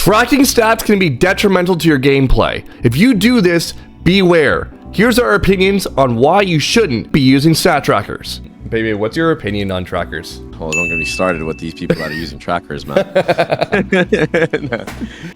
Tracking stats can be detrimental to your gameplay. If you do this, beware. Here's our opinions on why you shouldn't be using stat trackers. Baby, what's your opinion on trackers? Oh, don't get me started with these people that are using trackers, man. No.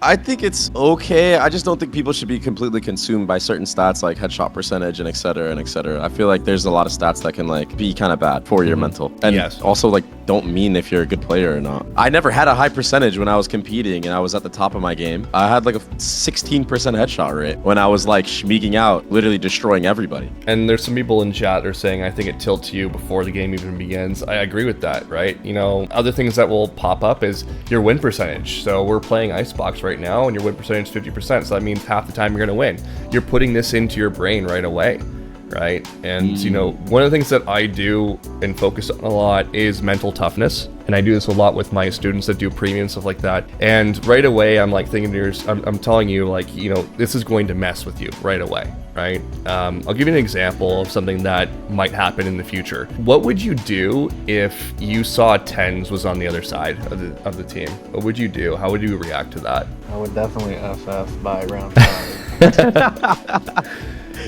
I think it's okay. I just don't think people should be completely consumed by certain stats like headshot percentage and et cetera and et cetera. I feel like there's a lot of stats that can like be kind of bad for your mental. And also like don't mean if you're a good player or not. I never had a high percentage when I was competing and I was at the top of my game. I had like a 16% headshot rate when I was like schmeeking out, literally destroying everybody. And there's some people in chat that are saying, I think it tilts you before the game even begins. I agree with that, right? You know, other things that will pop up is your win percentage. So we're playing Icebox right now and your win percentage is 50%. So that means half the time you're going to win. You're putting this into your brain right away, right? And, you know, one of the things that I do and focus on a lot is mental toughness. And I do this a lot with my students that do premium, stuff like that. And right away, I'm like thinking, I'm telling you, like, you know, this is going to mess with you right away, right? I'll give you an example of something that might happen in the future. What would you do if you saw tens was on the other side of the team? What would you do? How would you react to that? I would definitely FF by round 5.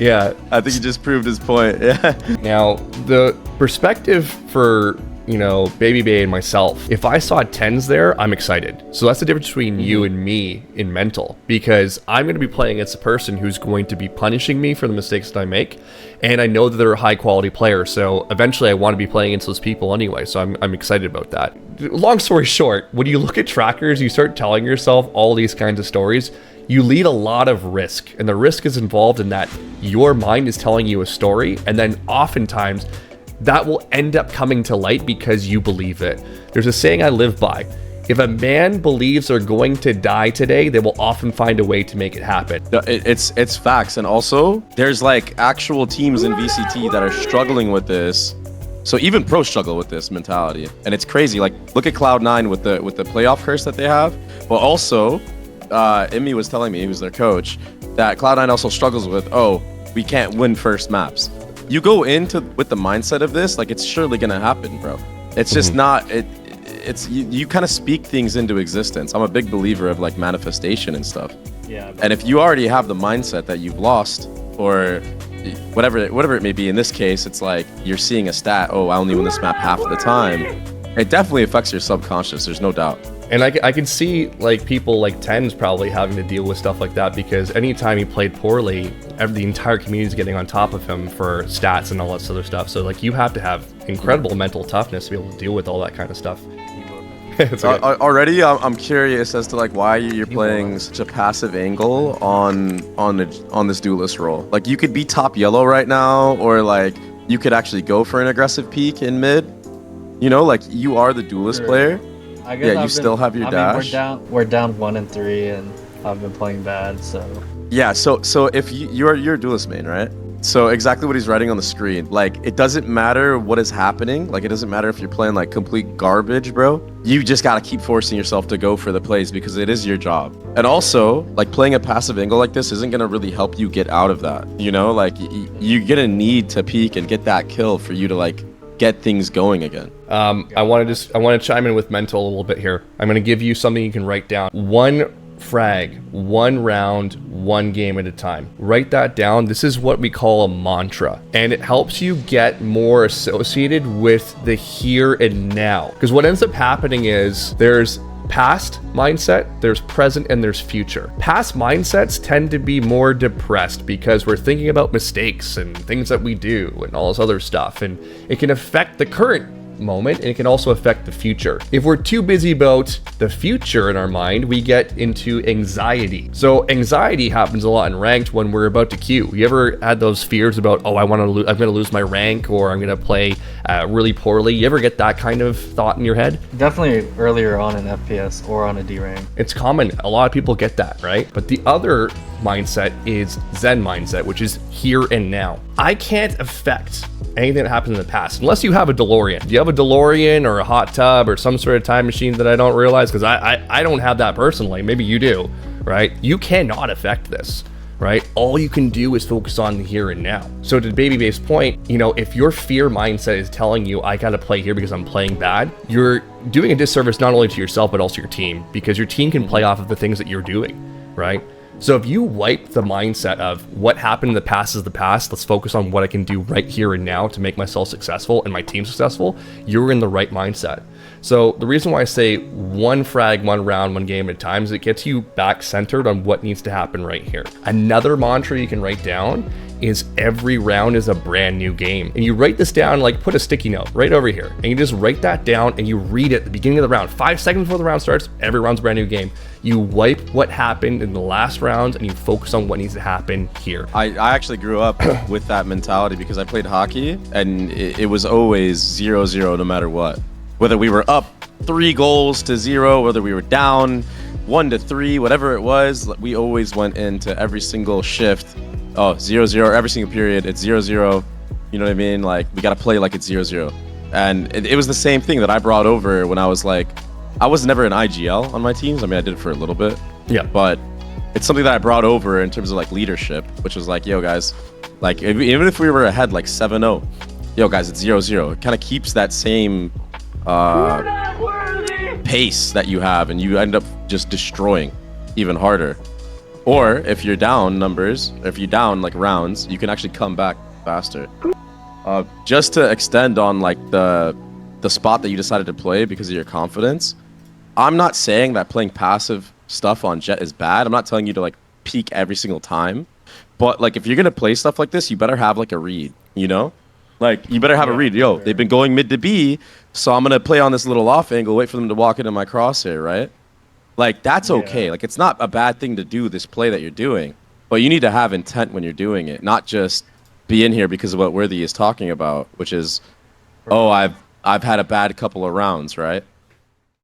Yeah. I think he just proved his point. Yeah. Now, the perspective for, you know, Babybay and myself, if I saw tens there, I'm excited. So that's the difference between you and me in mental, because I'm going to be playing against a person who's going to be punishing me for the mistakes that I make. And I know that they're a high quality player. So eventually I want to be playing against those people anyway. So I'm excited about that. Long story short, when you look at trackers, you start telling yourself all these kinds of stories. You lead a lot of risk, and the risk is involved in that your mind is telling you a story, and then oftentimes that will end up coming to light because you believe it. There's a saying I live by. If a man believes they're going to die today, they will often find a way to make it happen. It's facts. And also, there's like actual teams in VCT that are struggling with this. So even pros struggle with this mentality. And it's crazy. Like, look at Cloud9 with the playoff curse that they have. But also, Emmy was telling me, he was their coach, that Cloud9 also struggles with, oh, we can't win first maps. You go into with the mindset of this, like, it's surely gonna happen, bro. It's just not, it's you kind of speak things into existence. I'm a big believer of like manifestation and stuff. Yeah. And if you already have the mindset that you've lost, or whatever it may be, in this case, it's like you're seeing a stat, oh, I only win this map half of the time. It definitely affects your subconscious, there's no doubt. And I can see like people like Tens probably having to deal with stuff like that, because anytime he played poorly, the entire community is getting on top of him for stats and all that other stuff. So like you have to have incredible mental toughness to be able to deal with all that kind of stuff. Already, I'm curious as to like why you're playing such a passive angle on this duelist role. Like, you could be top yellow right now, or like you could actually go for an aggressive peek in mid. You know, like, you are the duelist player. I guess yeah, you still have your dash. We're down 1 and 3, and I've been playing bad, so. Yeah, so if you're a duelist main, right? So exactly what he's writing on the screen. Like, it doesn't matter what is happening. Like, it doesn't matter if you're playing like complete garbage, bro. You just gotta keep forcing yourself to go for the plays, because it is your job. And also, like, playing a passive angle like this isn't gonna really help you get out of that. You know, like, you're gonna need to peek and get that kill for you to like get things going again. I want to chime in with mental a little bit here. I'm going to give you something you can write down. 1 frag, 1 round, 1 game at a time. Write that down. This is what we call a mantra, and it helps you get more associated with the here and now. Because what ends up happening is there's past mindset, there's present, and there's future. Past mindsets tend to be more depressed because we're thinking about mistakes and things that we do and all this other stuff, and it can affect the current moment, and it can also affect the future. If we're too busy about the future in our mind, we get into anxiety. So anxiety happens a lot in ranked when we're about to queue. You ever had those fears about, oh, I'm going to lose my rank, or I'm going to play really poorly? You ever get that kind of thought in your head? Definitely earlier on in FPS or on a D rank. It's common. A lot of people get that, right? But the other mindset is Zen mindset, which is here and now. I can't affect anything that happened in the past unless you have a DeLorean. Do you have a DeLorean or a hot tub or some sort of time machine that I don't realize? Because I don't have that personally. Maybe you do, right? You cannot affect this, right? All you can do is focus on the here and now. So to Babybay's point, you know, if your fear mindset is telling you, I got to play here because I'm playing bad, you're doing a disservice not only to yourself, but also your team, because your team can play off of the things that you're doing, right? So if you wipe the mindset of what happened in the past is the past, let's focus on what I can do right here and now to make myself successful and my team successful, you're in the right mindset. So the reason why I say one frag, one round, one game at a time is it gets you back centered on what needs to happen right here. Another mantra you can write down is every round is a brand new game. And you write this down, like put a sticky note right over here, and you just write that down and you read it at the beginning of the round. 5 seconds before the round starts, every round's a brand new game. You wipe what happened in the last round and you focus on what needs to happen here. I actually grew up with that mentality because I played hockey, and it was always 0-0 no matter what. Whether we were up 3 goals to 0, whether we were down 1-3, whatever it was, we always went into every single shift. Oh, 0-0, every single period, it's 0-0. You know what I mean? Like, we got to play like it's 0-0. And it was the same thing that I brought over when I was like, I was never an IGL on my teams. I mean, I did it for a little bit. Yeah. But it's something that I brought over in terms of like leadership, which was like, yo, guys, like, even if we were ahead like 7-0, yo, guys, it's 0-0. It kind of keeps that same pace that you have, and you end up just destroying even harder. Or if you're down numbers, if you're down like rounds, you can actually come back faster. Just to extend on like the spot that you decided to play because of your confidence, I'm not saying that playing passive stuff on Jet is bad. I'm not telling you to like peak every single time, but like if you're gonna play stuff like this, you better have like a read, you know? Like, you better have a read. Yo, they've been going mid to B, so I'm going to play on this little off angle, wait for them to walk into my crosshair, right? Like, that's okay. Like, it's not a bad thing to do this play that you're doing, but you need to have intent when you're doing it, not just be in here because of what w0rthy is talking about, which is, oh, I've had a bad couple of rounds, right?